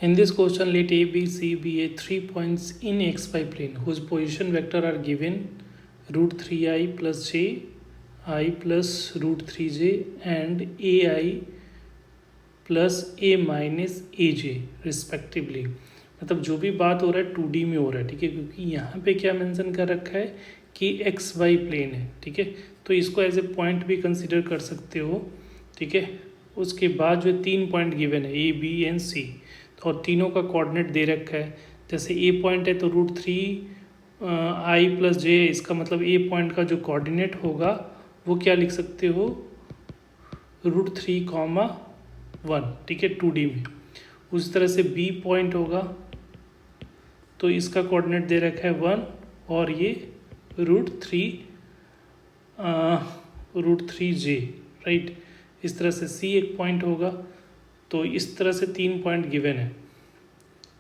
In this question, let A, B, C be a 3 points in xy plane whose position vector are given root 3i plus j, I plus root 3j and ai plus A minus A J respectively. मतलब जो भी बात हो रहा है 2D में हो रहा है, ठीक है, क्योंकि यहाँ पे क्या मेंशन कर रखा है कि एक्स वाई प्लेन है, ठीक है, तो इसको एज ए पॉइंट भी कंसिडर कर सकते हो, ठीक है। उसके बाद जो 3 पॉइंट गिवन है ए बी एंड सी, और तीनों का कोऑर्डिनेट दे रखा है। जैसे ए पॉइंट है तो रूट 3 आई प्लस जे है, इसका मतलब ए पॉइंट का जो कोऑर्डिनेट होगा वो क्या लिख सकते हो, रूट 3,1, ठीक है, 2D में। उस तरह से बी पॉइंट होगा तो इसका कोऑर्डिनेट दे रखा है 1 और ये रूट थ्री जे, राइट। इस तरह से सी एक पॉइंट होगा, तो इस तरह से 3 पॉइंट गिवन है,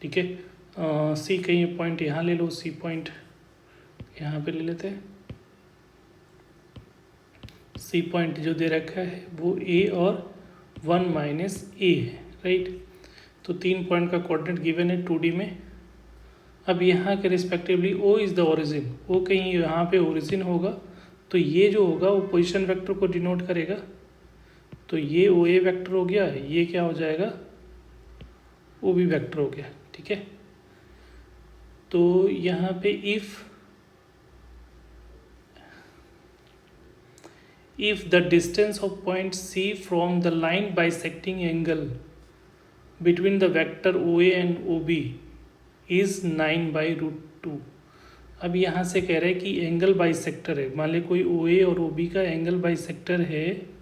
ठीक है। सी कहीं पॉइंट यहाँ ले लो, सी पॉइंट यहाँ पे ले लेते हैं। सी पॉइंट जो दे रखा है वो ए और 1 माइनस ए है, राइट। तो 3 पॉइंट का कोऑर्डिनेट गिवन है 2D में। अब यहाँ के respectively O is the origin, O कहीं यहाँ पे ओरिजिन होगा, तो ये जो होगा वो पोजीशन वेक्टर को डिनोट करेगा। तो ये ओ ए वेक्टर हो गया, ये क्या हो जाएगा, ओ बी वेक्टर हो गया, ठीक है। तो यहाँ पे if the distance of point C from the line bisecting angle between the vector OA and OB is 9/√2। अब यहाँ से कह रहे हैं कि एंगल बाइसेक्टर है, मान ली कोई OA और OB का एंगल बाइसेक्टर है,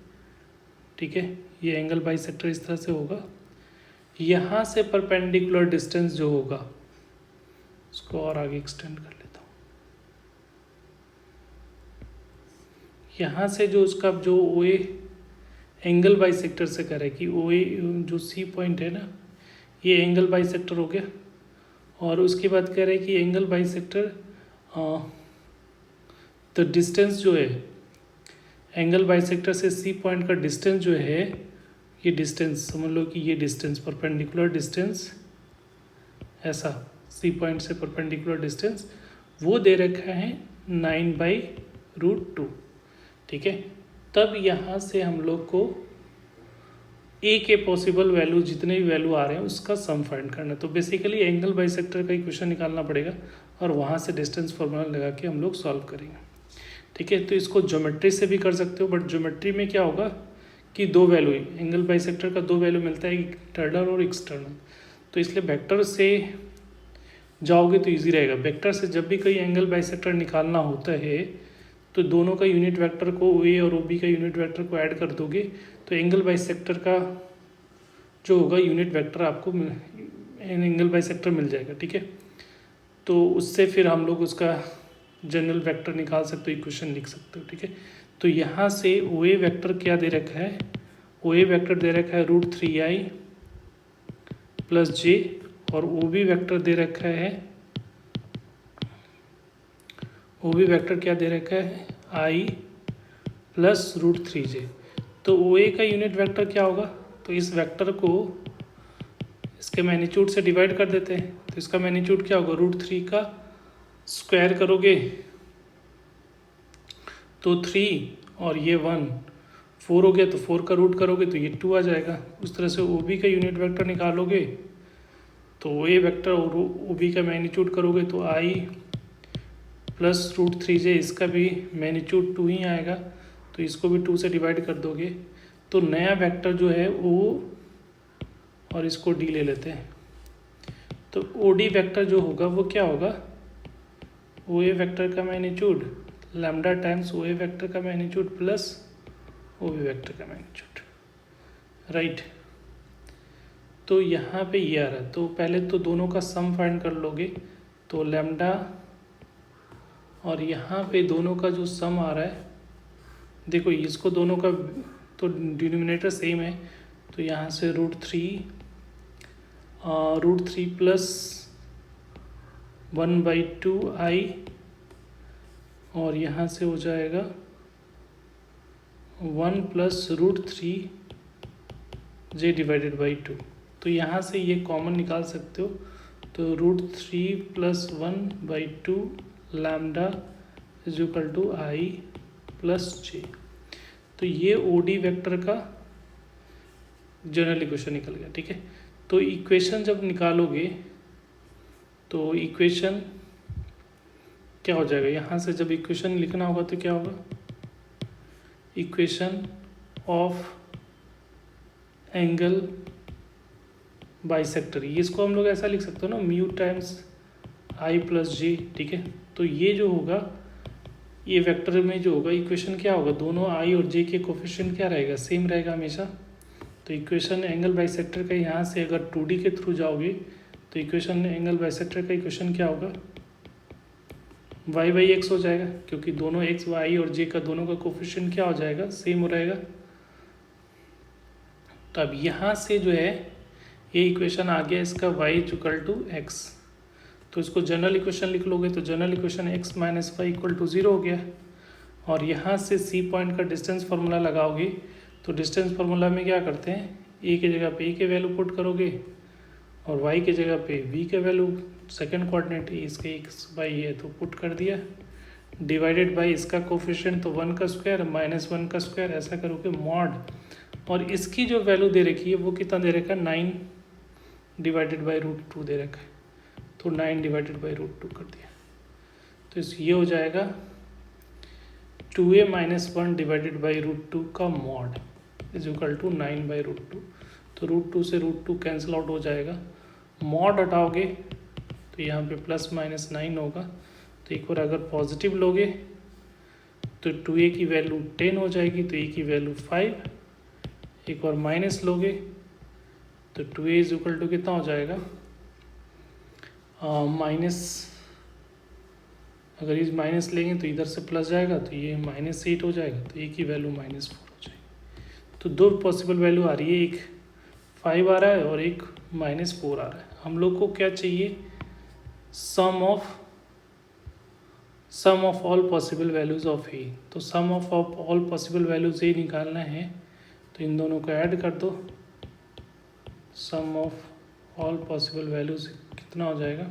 ठीक है, ये एंगल बाइसेक्टर इस तरह से होगा। यहाँ से परपेंडिकुलर डिस्टेंस जो होगा उसको और आगे एक्सटेंड कर लेता हूँ। यहाँ से जो उसका जो ओ ए एंगल बाइसेक्टर से करे कि ओ ए जो सी पॉइंट है ना, ये एंगल बाइसेक्टर हो गया। और उसके बाद कह रहे हैं कि एंगल बाइसेक्टर द डिस्टेंस जो है एंगल बाइसेक्टर से सी पॉइंट का डिस्टेंस जो है, ये डिस्टेंस समझ लो कि ये डिस्टेंस परपेंडिकुलर डिस्टेंस, ऐसा सी पॉइंट से परपेंडिकुलर डिस्टेंस वो दे रखा है 9/√2, ठीक है। तब यहाँ से हम लोग को ए के पॉसिबल वैल्यू जितने भी वैल्यू आ रहे हैं उसका सम फाइंड करना है। तो बेसिकली एंगल बाइसेक्टर का ही क्वेश्चन निकालना पड़ेगा और वहाँ से डिस्टेंस फॉर्मूला लगा के हम लोग सॉल्व करेंगे, ठीक है। तो इसको ज्योमेट्री से भी कर सकते हो, बट ज्योमेट्री में क्या होगा कि 2 वैल्यू, एंगल बाइसेक्टर का 2 वैल्यू मिलता है, इंटरनल और एक्सटर्नल। तो इसलिए वेक्टर से जाओगे तो ईजी रहेगा। वेक्टर से जब भी कोई एंगल बाइसेक्टर निकालना होता है तो दोनों का यूनिट वेक्टर को, ए और ओ बी का यूनिट वेक्टर को ऐड कर दोगे तो एंगल बाइसेक्टर का जो होगा यूनिट वेक्टर आपको एंगल बाइसेक्टर मिल जाएगा, ठीक है। तो उससे फिर हम लोग उसका जनरल वेक्टर निकाल सकते हो, इक्वेशन लिख सकते हो, ठीक है। तो यहाँ से ओ ए वेक्टर क्या दे रखा है, ओ ए वेक्टर दे रखा है रूट 3i प्लस जे, और ओ बी वेक्टर दे रखा है, ओ बी वेक्टर क्या दे रखा है, आई प्लस रूट 3j। तो ओ ए का यूनिट वेक्टर क्या होगा, तो इस वेक्टर को इसके मैग्नीट्यूड से डिवाइड कर देते हैं। तो इसका मैग्नीट्यूड क्या होगा, रूट 3 का स्क्वायर करोगे तो 3 और ये 1 4 हो गया, तो 4 का रूट करोगे तो ये 2 आ जाएगा। उस तरह से ओ बी का यूनिट वेक्टर निकालोगे तो ओ ए वेक्टर और ओ बी का मैग्नीट्यूड करोगे तो आई प्लस रूट 3j, इसका भी मैग्नीट्यूड 2 ही आएगा, तो इसको भी 2 से डिवाइड कर दोगे तो नया वेक्टर जो है ओ, और इसको डी ले लेते हैं, तो ओ डी वेक्टर जो होगा वो क्या होगा, ओ ए वेक्टर का magnitude lambda times O A vector का magnitude plus O B vector का मैग्नीट्यूड, राइट। तो यहाँ पे ये आ रहा है, तो पहले तो दोनों का सम फाइंड कर लोगे, तो लैम्डा और यहाँ पे दोनों का जो सम आ रहा है, देखो इसको दोनों का तो डिनोमिनेटर सेम है, तो यहाँ से रूट थ्री प्लस 1/2i, और यहाँ से हो जाएगा 1 plus root 3j divided by 2, तो यहाँ से ये कॉमन निकाल सकते हो, तो √3+1/2 lambda is equal to i plus j. तो ये ओडी वेक्टर का जनरल इक्वेशन निकल गया। ठीक है, तो इक्वेशन जब निकालोगे तो इक्वेशन क्या हो जाएगा, यहाँ से जब इक्वेशन लिखना होगा तो क्या होगा, इक्वेशन ऑफ एंगल बाइसेक्टर, ये इसको हम लोग ऐसा लिख सकते हो ना, म्यू टाइम्स आई प्लस जे। ठीक है, तो ये जो होगा, ये वेक्टर में जो होगा इक्वेशन क्या होगा, दोनों आई और जे के कोफिशिएंट क्या रहेगा, सेम रहेगा हमेशा। तो इक्वेशन एंगल बाइसेक्टर का यहाँ से अगर 2D के थ्रू जाओगे तो इक्वेशन एंगल बाइसेक्टर का इक्वेशन क्या होगा, y/x हो जाएगा, क्योंकि दोनों x, y और j का दोनों का कोफिशिएंट क्या हो जाएगा, सेम हो रहेगा। तो अब यहाँ से जो है ये इक्वेशन आ गया इसका y=x, तो इसको जनरल इक्वेशन लिख लोगे तो जनरल इक्वेशन x - y = 0 हो गया। और यहाँ से C पॉइंट का डिस्टेंस फार्मूला लगाओगे तो डिस्टेंस फार्मूला में क्या करते हैं, a की जगह पे a के वैल्यू पुट करोगे और y की जगह पे v के वैल्यू, सेकंड कोऑर्डिनेट इसके x बाई है तो पुट कर दिया, डिवाइडेड बाई इसका कोफिशिएंट तो 1 का स्क्वायर माइनस 1 का स्क्वायर, ऐसा करोगे मॉड, और इसकी जो वैल्यू दे रखी है वो कितना दे रखा है, 9 डिवाइडेड बाई √2 दे रखा है, तो 9 डिवाइडेड बाई √2 कर दिया। तो ये हो जाएगा 2a - 1 डिवाइडेड बाई √2 का मॉड इज इक्वल टू 9/√2। तो √2 से √2 कैंसिल आउट हो जाएगा, मॉड हटाओगे तो यहाँ पे +-9 होगा। तो एक बार अगर पॉजिटिव लोगे तो 2a की वैल्यू 10 हो जाएगी, तो a की वैल्यू 5। एक बार माइनस लोगे तो 2a इज इक्वल टू कितना हो जाएगा, माइनस, अगर इस माइनस लेंगे तो इधर से प्लस जाएगा तो ये -8 हो जाएगा, तो a की वैल्यू -4 हो जाएगी। तो दो पॉसिबल वैल्यू आ रही है, एक 5 आ रहा है और एक -4 आ रहा है। हम लोग को क्या चाहिए, sum of all possible values of a. तो sum of all possible values a निकालना है, तो इन दोनों को ऐड कर दो, sum of all possible values कितना हो जाएगा,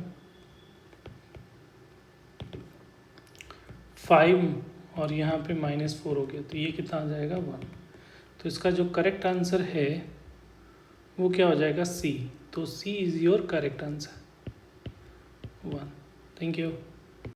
5 और यहाँ पे -4 हो गया, तो ये कितना आ जाएगा, 1। तो इसका जो करेक्ट आंसर है वो क्या हो जाएगा, सी। तो C is your correct answer, 1। Thank you.